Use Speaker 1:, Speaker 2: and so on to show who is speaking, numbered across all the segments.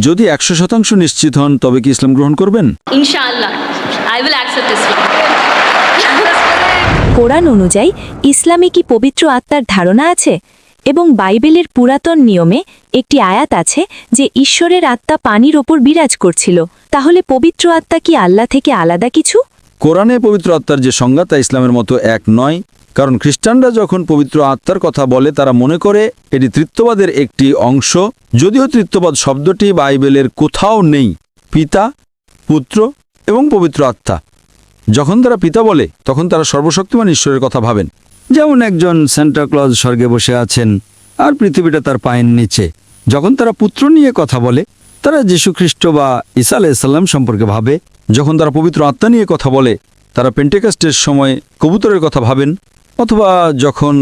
Speaker 1: যদি 100% নিশ্চিত হন তবে কি ইসলাম গ্রহণ করবেন?
Speaker 2: Inshallah, I will accept Islam.
Speaker 3: কোরআন অনুযায়ী ইসলামে কি পবিত্র আত্মার ধারণা আছে? এবং বাইবেলের পুরাতন নিয়মে একটি আয়াত আছে যে ঈশ্বরের আত্মা পানির ওপর বিরাজ করছিল। তাহলে পবিত্র আত্মা কি আল্লাহ থেকে আলাদা কিছু?
Speaker 1: কোরআনে পবিত্র আত্মার যে সংজ্ঞা তা ইসলামের মতো এক নয়, কারণ খ্রিস্টানরা যখন পবিত্র আত্মার কথা বলে তারা মনে করে এটি ত্রিত্ববাদের একটি অংশ, যদিও ত্রিত্ববাদ শব্দটি বাইবেলের কোথাও নেই। পিতা, পুত্র এবং পবিত্র আত্মা, যখন তারা পিতা বলে তখন তারা সর্বশক্তিমান ঈশ্বরের কথা ভাবেন। যেমন একজন সান্টা ক্লজ স্বর্গে বসে আছেন আর পৃথিবীটা তার পায়ের নিচে। যখন তারা পুত্র নিয়ে কথা বলে তারা যীশুখ্রিস্ট বা ঈসা আলাইহিসসালাম সম্পর্কে ভাবে। যখন তারা পবিত্র আত্মা নিয়ে কথা বলে তারা পেন্টেকস্টের সময় কবুতরের কথা ভাবেন, অথবা যখন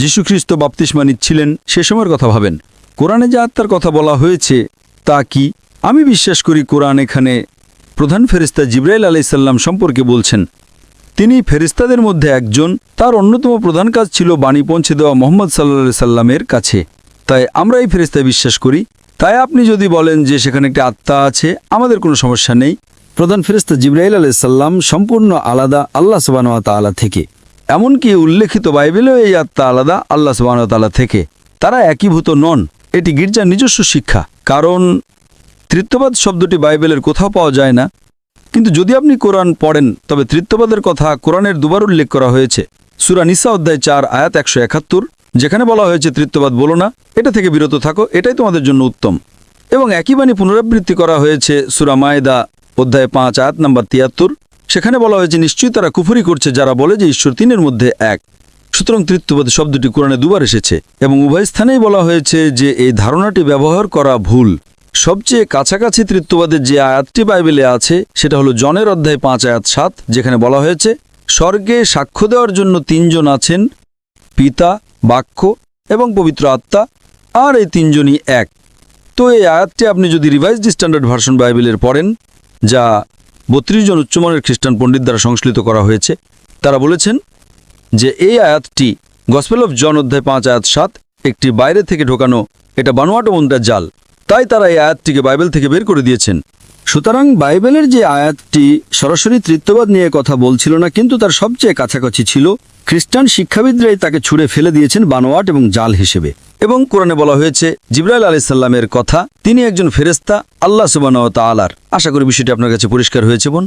Speaker 1: যীশুখ্রিস্ট বাপ্তিস্মা নিচ্ছিলেন সে সময়ের কথা ভাবেন। কোরআনে যে আত্মার কথা বলা হয়েছে তা কি? আমি বিশ্বাস করি কোরআন এখানে প্রধান ফেরেশতা জিবরাইল আলাইহিসসালাম সম্পর্কে বলছেন। তিনি ফেরেশতাদের মধ্যে একজন, তার অন্যতম প্রধান কাজ ছিল বাণী পৌঁছে দেওয়া মুহাম্মদ সাল্লাল্লাহু আলাইহি সাল্লামের কাছে। তাই আমরা এই ফেরেশতায় বিশ্বাস করি। তাই আপনি যদি বলেন যে সেখানে একটি আত্মা আছে, আমাদের কোনো সমস্যা নেই। প্রধান ফেরেশতা জিবরাইল আলাইহিস সালাম সম্পূর্ণ আলাদা আল্লাহ সুবহানাহু ওয়া তাআলা থেকে। এমনকি উল্লেখিত বাইবেলেও এই আত্মা আলাদা আল্লাহ সুবহানাহু ওয়া তাআলা থেকে। তারা একীভূত নন। এটি গির্জার নিজস্ব শিক্ষা, কারণ ত্রিত্ববাদ শব্দটি বাইবেলের কোথাও পাওয়া যায় না। কিন্তু যদি আপনি কোরআন পড়েন তবে ত্রিত্ববাদের কথা কোরআনের দুবার উল্লেখ করা হয়েছে। সূরা নিসা অধ্যায় 4 আয়াত 171, যেখানে বলা হয়েছে ত্রিত্ববাদ বলো না, এটা থেকে বিরত থাকো, এটাই তোমাদের জন্য উত্তম। এবং একই বাণী পুনরাবৃত্তি করা হয়েছে সূরা মায়েদা অধ্যায় 5 আয়াত নম্বর 73, সেখানে বলা হয়েছে নিশ্চয়ই তারা কুফরি করছে যারা বলে যে ঈশ্বর তিনের মধ্যে এক। সুতরাং ত্রিত্ববাদ শব্দটি কোরআনে দুবার এসেছে এবং উভয় স্থানেই বলা হয়েছে যে এই ধারণাটি ব্যবহার করা ভুল। সবচেয়ে কাছাকাছি ত্রিত্ববাদের যে আয়াতটি বাইবেলে আছে সেটা হলো জনের অধ্যায় 5 আয়াত 7, যেখানে বলা হয়েছে স্বর্গে সাক্ষ্য দেওয়ার জন্য 3 জন আছেন, পিতা, বাক্য এবং পবিত্র আত্মা, আর এই 3 জনই এক। তো এই আয়াতটি আপনি যদি রিভাইজড স্ট্যান্ডার্ড ভার্সন বাইবেলের পড়েন, যা 32 জন উচ্চমানের খ্রিস্টান পণ্ডিত দ্বারা সংশ্লিষ্ট করা হয়েছে, তারা বলেছেন যে এই আয়াতটি গসপেল অফ জন অধ্যায় 5 আয়াত 7 একটি বাইরে থেকে ঢোকানো, এটা বানোয়াট মুদ্রার জাল। তাই তারা এই আয়াতটিকে বাইবেল থেকে বের করে দিয়েছেন। সুতরাং বাইবেলের যে আয়াতটি সরাসরি ত্রিত্ববাদ নিয়ে কথা বলছিল না, কিন্তু তার সবচেয়ে কাছাকাছি ছিল। খ্রিস্টান শিক্ষাবিদরাই তাকে ছুঁড়ে ফেলে দিয়েছেন বানোয়াট এবং জাল হিসেবে। এবং কোরআনে বলা হয়েছে জিবরাইল আলাইহিস সালামের কথা, তিনি একজন ফেরেশতা আল্লাহ সুবহানাহু ওয়া তাআলার। আশা করি বিষয়টি আপনার কাছে পরিষ্কার হয়েছে বোন।